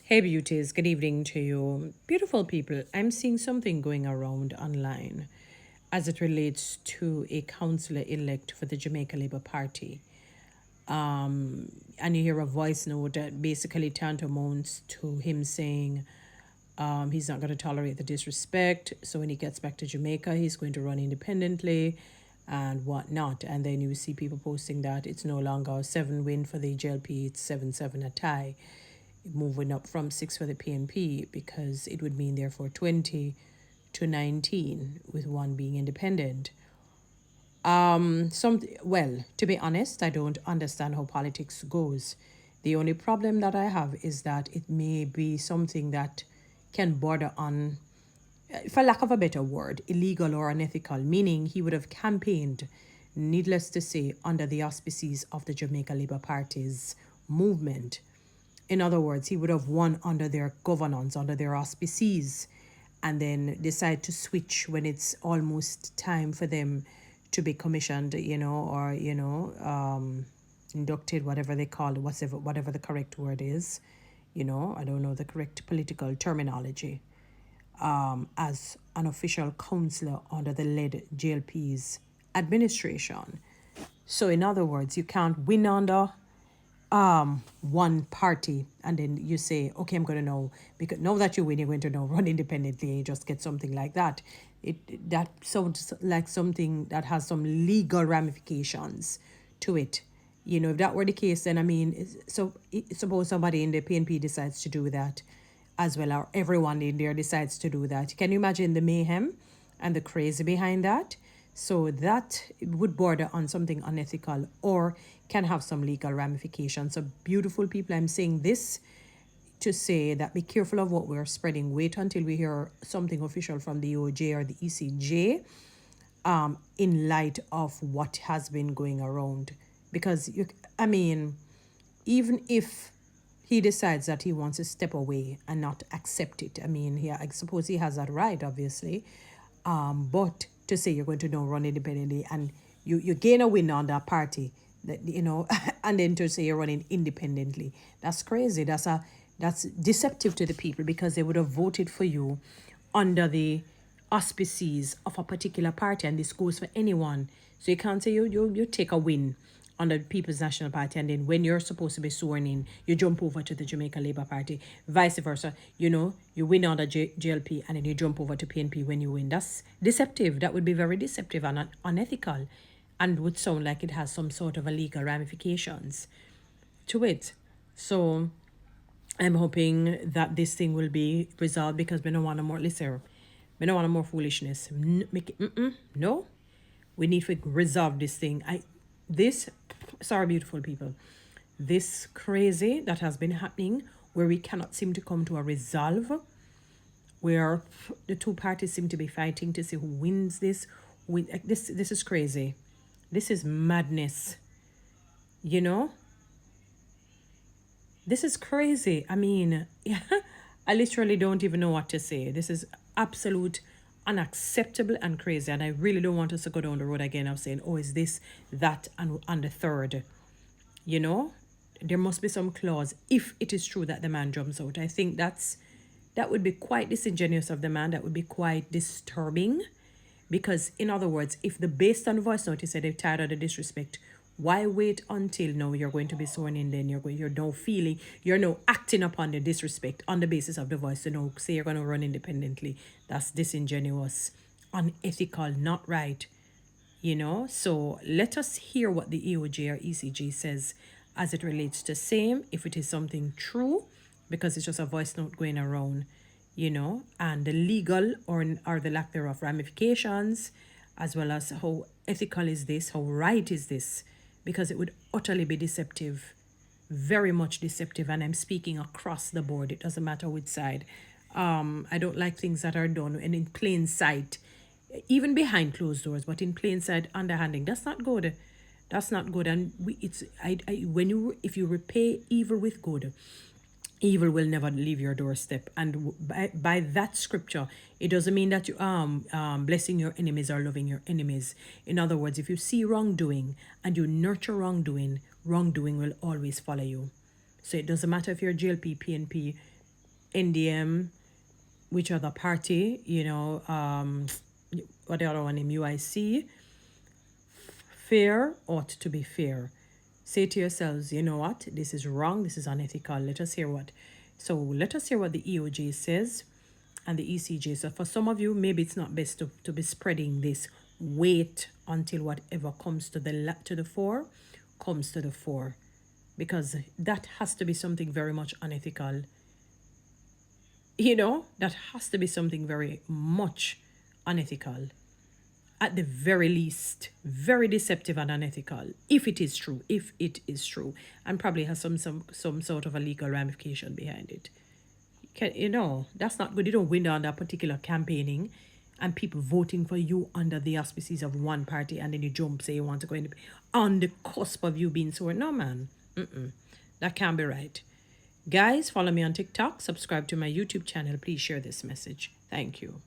Hey beauties, good evening to you. Beautiful people, I'm seeing something going around online as it relates to a councillor-elect for the Jamaica Labour Party. And you hear a voice note that basically tantamounts to him saying he's not going to tolerate the disrespect. So when he gets back to Jamaica, he's going to run independently and whatnot. And then you see people posting that it's no longer a 7 win for the JLP, it's 7-7 a tie, moving up from 6 for the PNP, because it would mean therefore 20 to 19 with one being independent. To be honest, I don't understand how politics goes. The only problem that I have is that it may be something that can border on, for lack of a better word, illegal or unethical, meaning he would have campaigned, needless to say, under the auspices of the Jamaica Labour Party's movement. In other words, he would have won under their governance, under their auspices, and then decide to switch when it's almost time for them to be commissioned, or, inducted, whatever they call it, whatever the correct word is. I don't know the correct political terminology. As an official councillor under the lead JLP's administration. So in other words, you can't win under one party and then you say, okay, I'm going to know, because now that you win, you're going to know run independently and you just get something like that. That sounds like something that has some legal ramifications to it. If that were the case, then suppose somebody in the PNP decides to do that as well, or everyone in there decides to do that. Can you imagine the mayhem and the crazy behind that? So that would border on something unethical or can have some legal ramifications. So beautiful people, I'm saying this to say that be careful of what we're spreading. Wait until we hear something official from the OJ or the ECJ in light of what has been going around. Because, even if he decides that he wants to step away and not accept it, I suppose he has that right, obviously. But to say you're going to now run independently and you gain a win on that party, that and then to say you're running independently, that's crazy. That's deceptive to the people, because they would have voted for you under the auspices of a particular party, and this goes for anyone. So you can't say you take a win under the People's National Party, and then when you're supposed to be sworn in, you jump over to the Jamaica Labour Party. Vice versa, you win under JLP and then you jump over to PNP when you win. That's deceptive. That would be very deceptive and unethical, and would sound like it has some sort of a legal ramifications to it. So I'm hoping that this thing will be resolved, because we don't want more, listen, we don't want more foolishness. No, we need to resolve this thing. Sorry, beautiful people, this crazy that has been happening, where we cannot seem to come to a resolve, where the two parties seem to be fighting to see who wins this. This is crazy. This is madness. This is crazy. I literally don't even know what to say. This is absolute unacceptable and crazy, and I really don't want us to go down the road again of saying, oh, is this, that, and the third. There must be some clause if it is true that the man jumps out. I think that would be quite disingenuous of the man. That would be quite disturbing, because in other words, if the based on voice note, he said they're tired of the disrespect, why wait until now you're going to be sworn in? Then you're now acting upon the disrespect on the basis of the voice to now say you're going to run independently. That's disingenuous, unethical, not right. So let us hear what the EOJ or ECJ says as it relates to same, if it is something true, because it's just a voice note going around, and the legal or the lack thereof ramifications, as well as how ethical is this, how right is this, because it would utterly be deceptive, very much deceptive, and I'm speaking across the board. It doesn't matter which side. I don't like things that are done and in plain sight, even behind closed doors, but in plain sight, underhanding. That's not good. That's not good. And if you repay evil with good, evil will never leave your doorstep. And by that scripture, it doesn't mean that you blessing your enemies or loving your enemies. In other words, if you see wrongdoing and you nurture wrongdoing will always follow you. So it doesn't matter if you're JLP, PNP, NDM, which other party, what the other one name, UIC. Fair ought to be fair. Say to yourselves, you know what, this is wrong, this is unethical. Let us hear what the EOJ says and the ECJ. So for some of you, maybe it's not best to be spreading this. Wait until whatever comes to the fore comes to the fore, because that has to be something very much unethical. That has to be something very much unethical. At the very least, very deceptive and unethical, if it is true, and probably has some sort of a legal ramification behind it. That's not good. You don't win on that particular campaigning and people voting for you under the auspices of one party, and then you jump, say you want to go in on the cusp of you being sworn. No, man. That can't be right. Guys, follow me on TikTok, subscribe to my YouTube channel. Please share this message. Thank you.